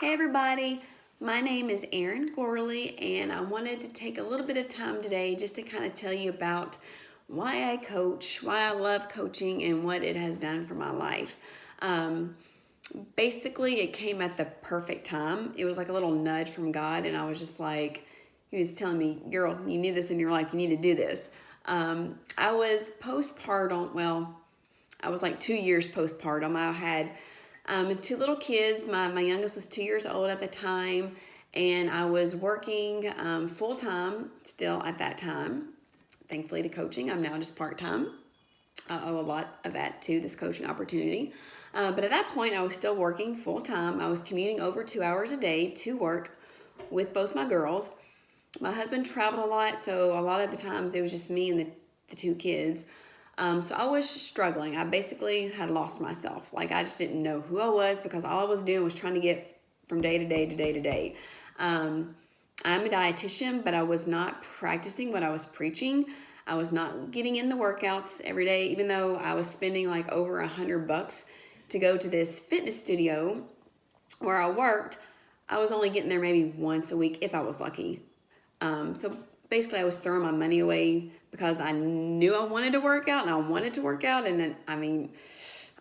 Hey everybody, my name is Erin Gorley, and I wanted to take a little bit of time today just to kind of tell you about why I coach, why I love coaching, and what it has done for my life. Um, Basically, it came at the perfect time. It was like a little nudge from God, and I was just like, He was telling me, "Girl, you need this in your life. You need to do this." I was postpartum. Well, I was like 2 years postpartum. I had two little kids. My youngest was 2 years old at the time, and I was working full time still at that time. Thankfully, to coaching, I'm now just part time. I owe a lot of that to this coaching opportunity. But at that point, I was still working full time. I was commuting over 2 hours a day to work with both my girls. My husband traveled a lot, so a lot of the times it was just me and the two kids. So I was struggling. I basically had lost myself. Like I just didn't know who I was because all I was doing was trying to get from day to day to day to day. I'm a dietitian, but I was not practicing what I was preaching. I was not getting in the workouts every day, even though I was spending like over $100 to go to this fitness studio where I worked. I was only getting there maybe once a week if I was lucky. So basically, I was throwing my money away because I knew I wanted to work out and I wanted to work out. And then, I mean,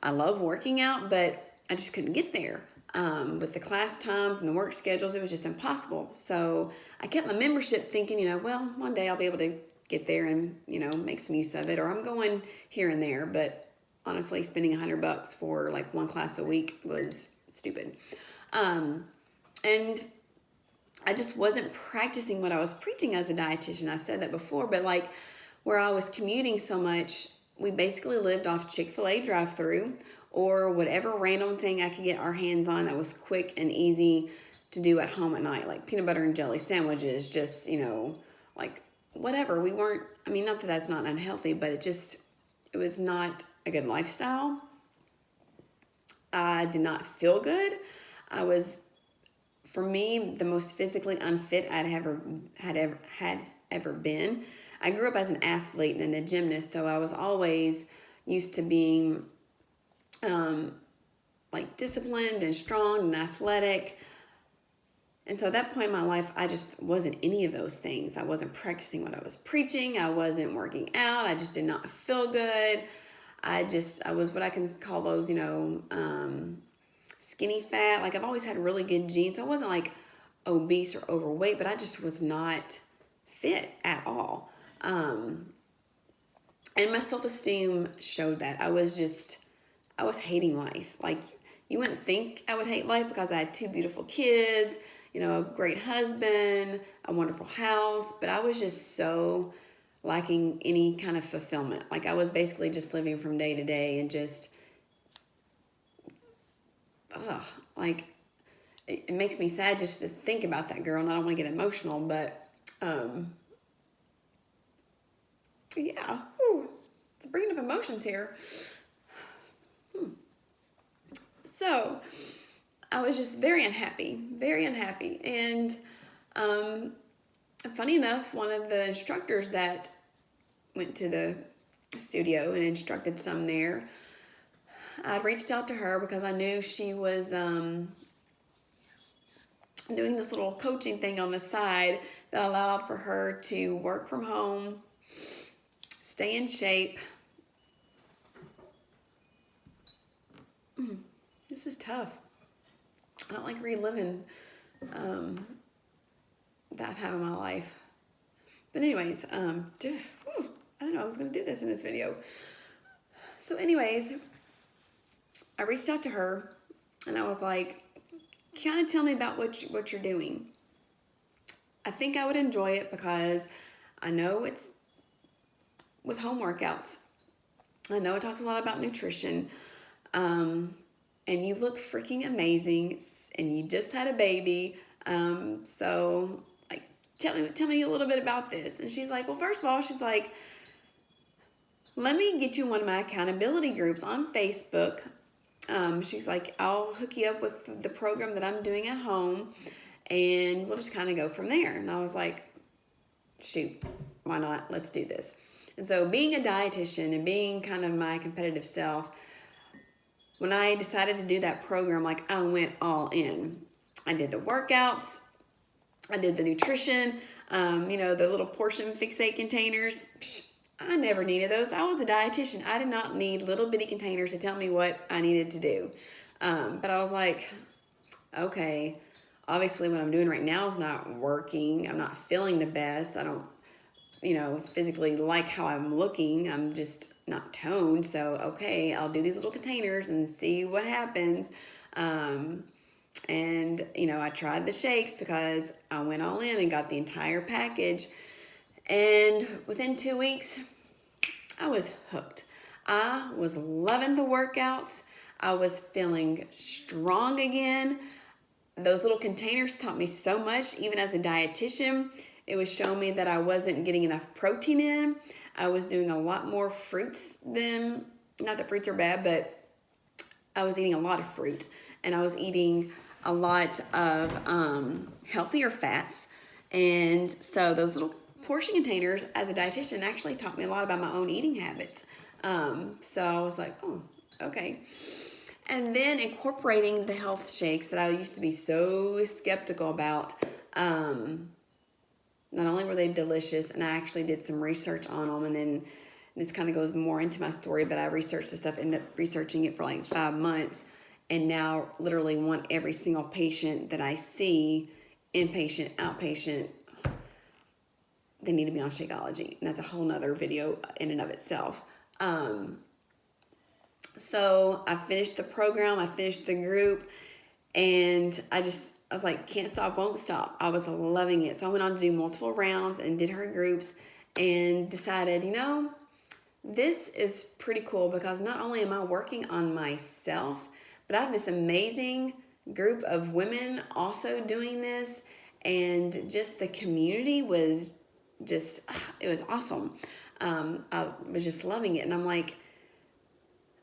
I love working out, but I just couldn't get there. With the class times and the work schedules, it was just impossible. So I kept my membership thinking, well, one day I'll be able to get there and, make some use of it, or I'm going here and there. But honestly, spending $100 for like one class a week was stupid. And I just wasn't practicing what I was preaching as a dietitian. I've said that before, but like where I was commuting so much, we basically lived off Chick-fil-A drive-through or whatever random thing I could get our hands on that was quick and easy to do at home at night, like peanut butter and jelly sandwiches, just, like whatever. We weren't, I mean, not that that's not unhealthy, but it was not a good lifestyle. I did not feel good. I was, for me, the most physically unfit I'd ever been. I grew up as an athlete and a gymnast, so I was always used to being like disciplined and strong and athletic. And so at that point in my life, I just wasn't any of those things. I wasn't practicing what I was preaching. I wasn't working out. I just did not feel good. I was what I can call those, skinny fat. Like I've always had really good genes. So I wasn't like obese or overweight, but I just was not fit at all. And my self-esteem showed that. I was hating life. Like you wouldn't think I would hate life because I had two beautiful kids, a great husband, a wonderful house, but I was just so lacking any kind of fulfillment. Like I was basically just living from day to day and just, like it makes me sad just to think about that girl, and I don't want to get emotional, but yeah, it's bringing up emotions here. So I was just very unhappy, and funny enough, one of the instructors that went to the studio and instructed some there, I reached out to her because I knew she was doing this little coaching thing on the side that allowed for her to work from home, stay in shape. This is tough. I don't like reliving that time in my life. But anyways, I don't know I was going to do this in this video. So anyways, I reached out to her and I was like, kind of tell me about what you're doing. I think I would enjoy it because I know it's with home workouts. I know it talks a lot about nutrition. And you look freaking amazing and you just had a baby. So like, tell me a little bit about this. And she's like, well, first of all, she's like, let me get you one of my accountability groups on Facebook. She's like, I'll hook you up with the program that I'm doing at home and we'll just kind of go from there. And I was like, shoot, why not? Let's do this. And so being a dietitian and being kind of my competitive self, when I decided to do that program, like I went all in. I did the workouts. I did the nutrition, the little portion fixate containers. I never needed those. I was a dietitian. I did not need little bitty containers to tell me what I needed to do. But I was like, okay, obviously what I'm doing right now is not working. I'm not feeling the best. I don't, physically like how I'm looking. I'm just not toned. So, okay, I'll do these little containers and see what happens. I tried the shakes because I went all in and got the entire package. And within 2 weeks, I was hooked. I was loving the workouts. I was feeling strong again. Those little containers taught me so much, even as a dietitian. It was showing me that I wasn't getting enough protein in. I was doing a lot more fruits than, not that fruits are bad, but I was eating a lot of fruit. And I was eating a lot of healthier fats. And so those little portion containers as a dietitian actually taught me a lot about my own eating habits. So I was like, oh, okay. And then incorporating the health shakes that I used to be so skeptical about. Not only were they delicious, and I actually did some research on them, and then this kind of goes more into my story, but I researched the stuff, ended up researching it for like 5 months, and now literally want every single patient that I see, inpatient, outpatient, they need to be on Shakeology. And that's a whole nother video in and of itself. So I finished the program, I finished the group, and I was like, can't stop, won't stop. I was loving it. So I went on to do multiple rounds and did her groups and decided, this is pretty cool because not only am I working on myself, but I have this amazing group of women also doing this, and just the community was it was awesome. I was just loving it, and I'm like,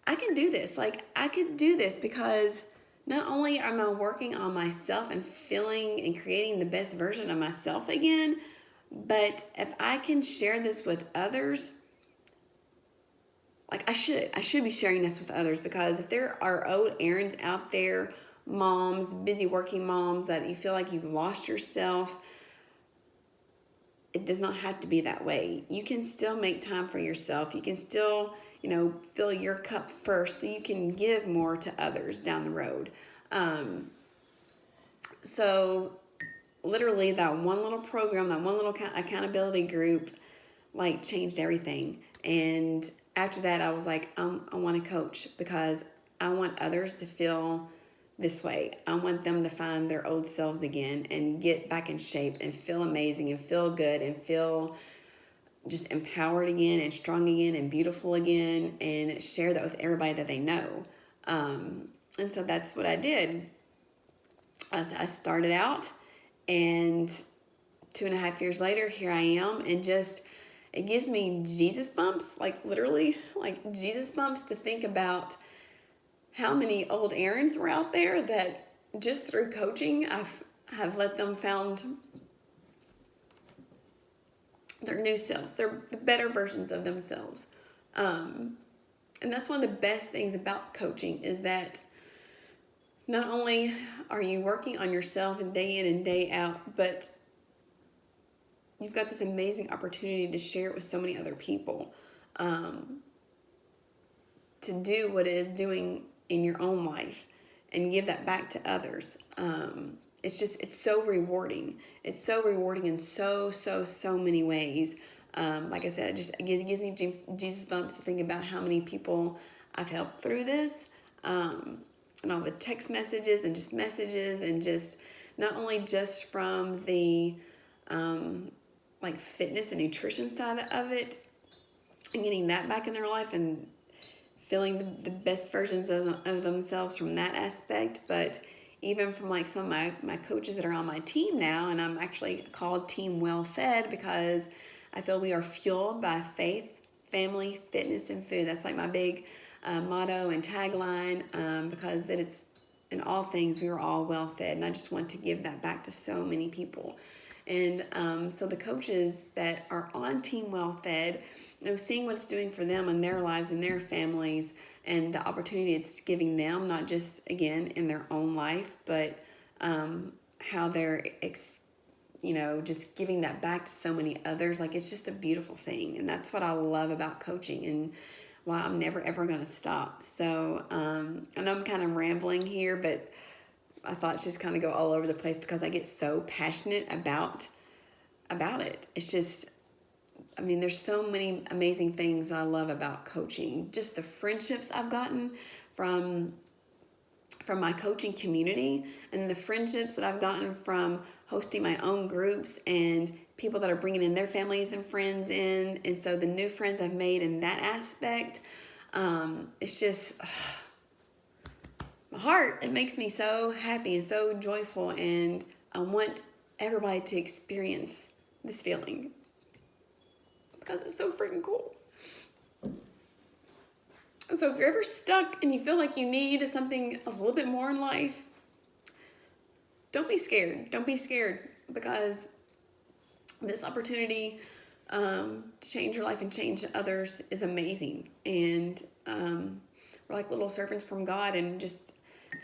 I can do this. Like, I could do this because not only am I working on myself and feeling and creating the best version of myself again, but if I can share this with others, like I should be sharing this with others, because if there are old Erins out there, moms, busy working moms, that you feel like you've lost yourself, it does not have to be that way. You can still make time for yourself. You can still, fill your cup first so you can give more to others down the road. So literally that one little program, that one little accountability group, like changed everything. And after that, I was like, I want to coach because I want others to feel this way. I want them to find their old selves again and get back in shape and feel amazing and feel good and feel just empowered again and strong again and beautiful again, and share that with everybody that they know. And so that's what I did. I started out, and 2.5 years later, here I am, and just, it gives me Jesus bumps, like literally like Jesus bumps, to think about how many old Erins were out there that just through coaching, have let them found their new selves, their the better versions of themselves. And that's one of the best things about coaching, is that not only are you working on yourself and day in and day out, but you've got this amazing opportunity to share it with so many other people, to do what it is doing in your own life and give that back to others. It's so rewarding. It's so rewarding in so many ways. Like I said, it gives me Jesus bumps to think about how many people I've helped through this, and all the text messages and just not only just from the like fitness and nutrition side of it, and getting that back in their life and feeling the best versions of themselves from that aspect, but even from like some of my coaches that are on my team now, and I'm actually called Team Well Fed because I feel we are fueled by faith, family, fitness, and food. That's like my big motto and tagline, because that it's in all things we are all well fed, and I just want to give that back to so many people. And so the coaches that are on Team Well Fed, seeing what it's doing for them and their lives and their families, and the opportunity it's giving them, not just, again, in their own life, but how they're just giving that back to so many others. Like, it's just a beautiful thing. And that's what I love about coaching and why I'm never, ever going to stop. So, I know I'm kind of rambling here, but I thought it's just kind of go all over the place because I get so passionate about it. It's just, I mean, there's so many amazing things that I love about coaching. Just the friendships I've gotten from my coaching community, and the friendships that I've gotten from hosting my own groups and people that are bringing in their families and friends in. And so the new friends I've made in that aspect, it's just my heart. It makes me so happy and so joyful, and I want everybody to experience this feeling because it's so freaking cool. So if you're ever stuck and you feel like you need something a little bit more in life, don't be scared. Don't be scared, because this opportunity to change your life and change others is amazing. And we're like little servants from God, and just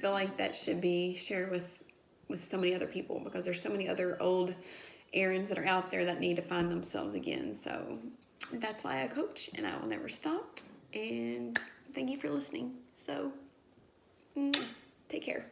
feel like that should be shared with so many other people, because there's so many other old Aarons that are out there that need to find themselves again. So that's why I coach, and I will never stop. And thank you for listening. So take care.